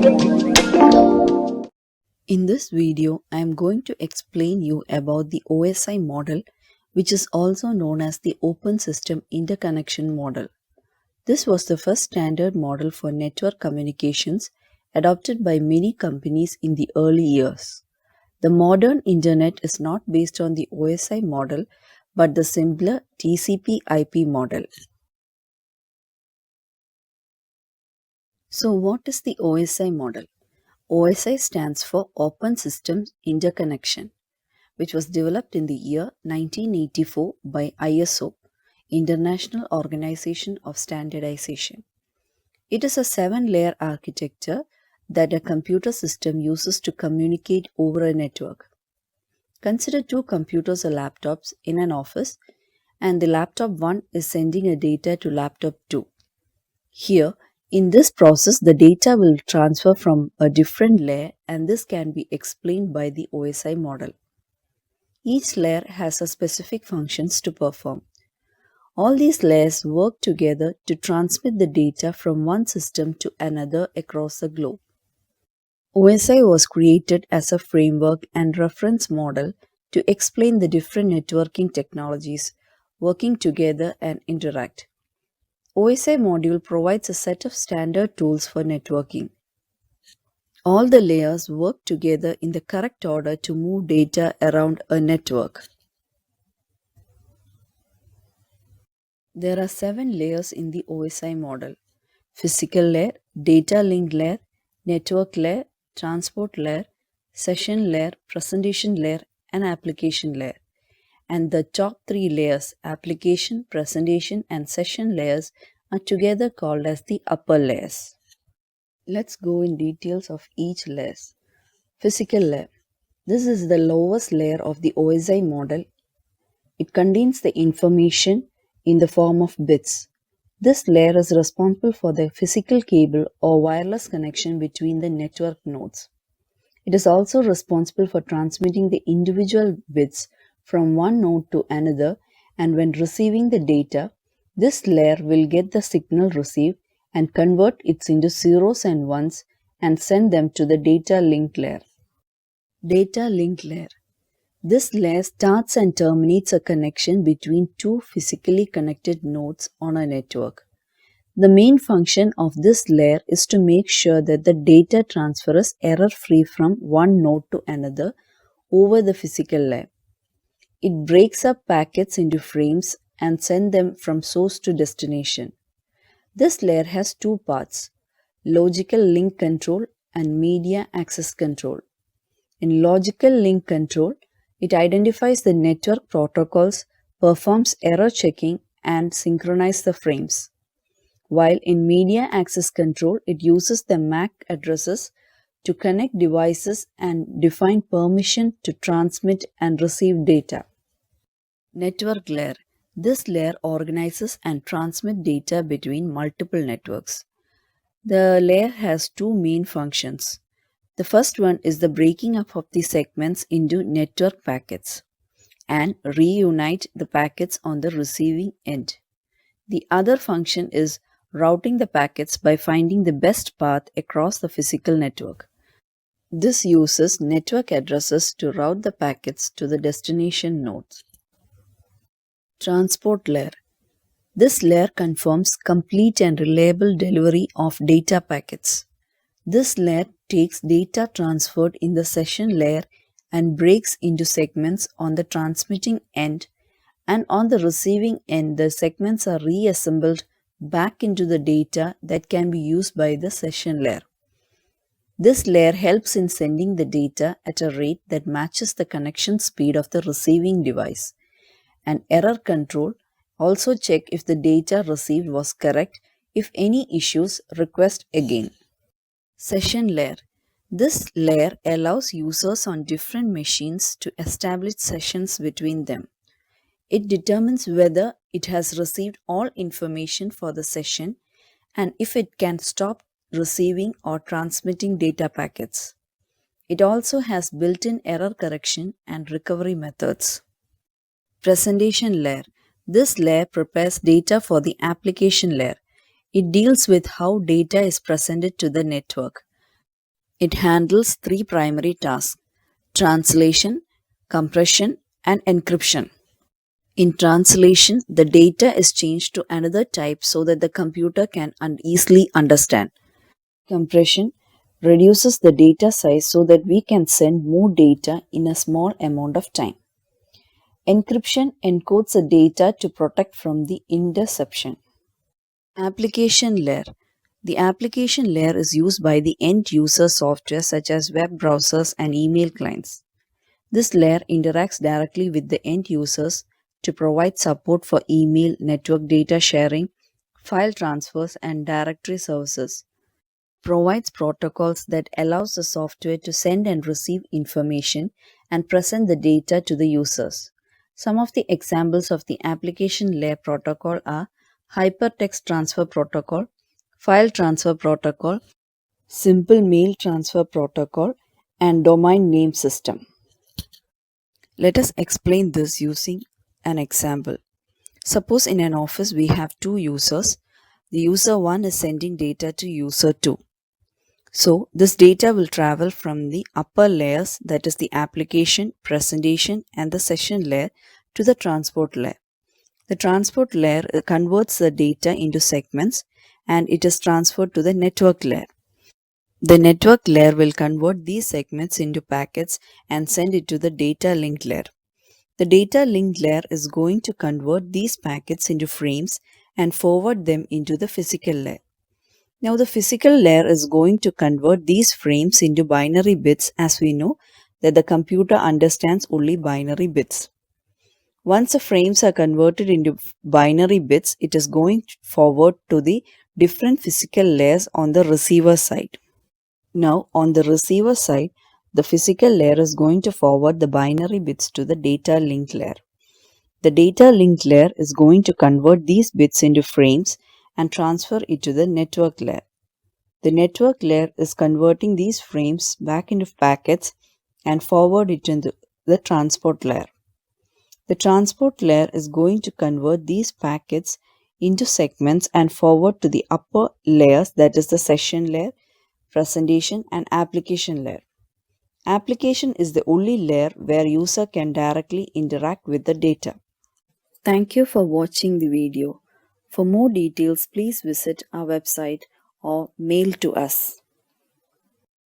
In this video, I am going to explain you about the OSI model, which is also known as the Open System Interconnection Model. This was the first standard model for network communications adopted by many companies in the early years. The modern internet is not based on the OSI model, but the simpler TCP/IP model. So, what is the OSI model? OSI stands for Open Systems Interconnection, which was developed in the year 1984 by ISO, International Organization of Standardization. It is a 7-layer architecture that a computer system uses to communicate over a network. Consider two computers or laptops in an office, and the laptop 1 is sending a data to laptop 2. Here, in this process, the data will transfer from a different layer, and this can be explained by the OSI model. Each layer has a specific functions to perform. All these layers work together to transmit the data from one system to another across the globe. OSI was created as a framework and reference model to explain the different networking technologies working together and interact. OSI module provides a set of standard tools for networking. All the layers work together in the correct order to move data around a network. There are 7 layers in the OSI model: physical layer, data link layer, network layer, transport layer, session layer, presentation layer, and application layer. And the top 3 layers, application, presentation, and session layers, are together called as the upper layers. Let's go in details of each layer. Physical layer. This is the lowest layer of the OSI model. It contains the information in the form of bits. This layer is responsible for the physical cable or wireless connection between the network nodes. It is also responsible for transmitting the individual bits from one node to another, and when receiving the data, this layer will get the signal received and convert it into zeros and ones and send them to the data link layer. Data link layer. This layer starts and terminates a connection between two physically connected nodes on a network. The main function of this layer is to make sure that the data transfer is error-free from one node to another over the physical layer. It breaks up packets into frames and sends them from source to destination. This layer has two parts: logical link control and media access control. In logical link control, it identifies the network protocols, performs error checking, and synchronizes the frames. While in media access control, it uses the MAC addresses to connect devices and define permission to transmit and receive data. Network layer. This layer organizes and transmits data between multiple networks. The layer has two main functions. The first one is the breaking up of the segments into network packets and reunite the packets on the receiving end. The other function is routing the packets by finding the best path across the physical network. This uses network addresses to route the packets to the destination nodes. Transport layer. This layer confirms complete and reliable delivery of data packets. This layer takes data transferred in the session layer and breaks into segments on the transmitting end, and on the receiving end the segments are reassembled back into the data that can be used by the session layer. This layer helps in sending the data at a rate that matches the connection speed of the receiving device. And error control also check if the data received was correct. If any issues, request again. Session layer. This layer allows users on different machines to establish sessions between them. It determines whether it has received all information for the session and if it can stop receiving or transmitting data packets. It also has built-in error correction and recovery methods. Presentation layer. This layer prepares data for the application layer. It deals with how data is presented to the network. It handles three primary tasks: translation, compression, and encryption. In translation, the data is changed to another type so that the computer can easily understand. Compression reduces the data size so that we can send more data in a small amount of time. Encryption encodes the data to protect from the interception. Application layer. The application layer is used by the end user software such as web browsers and email clients. This layer interacts directly with the end users to provide support for email, network data sharing, file transfers, and directory services. Provides protocols that allows the software to send and receive information and present the data to the users. Some of the examples of the application layer protocol are Hypertext Transfer Protocol, File Transfer Protocol, Simple Mail Transfer Protocol, and Domain Name System. Let us explain this using an example. Suppose in an office we have two users. The user 1 is sending data to user 2. So, this data will travel from the upper layers, that is the application, presentation, and the session layer, to the transport layer. The transport layer converts the data into segments and it is transferred to the network layer. The network layer will convert these segments into packets and send it to the data link layer. The data link layer is going to convert these packets into frames and forward them into the physical layer. Now the physical layer is going to convert these frames into binary bits, as we know that the computer understands only binary bits. Once the frames are converted into binary bits, it is going forward to the different physical layers on the receiver side. Now on the receiver side, the physical layer is going to forward the binary bits to the data link layer. The data link layer is going to convert these bits into frames and transfer it to the network layer. The network layer is converting these frames back into packets and forward it into the transport layer. The transport layer is going to convert these packets into segments and forward to the upper layers, that is the session layer, presentation, and application layer. Application is the only layer where user can directly interact with the data. Thank you for watching the video. For more details, please visit our website or mail to us.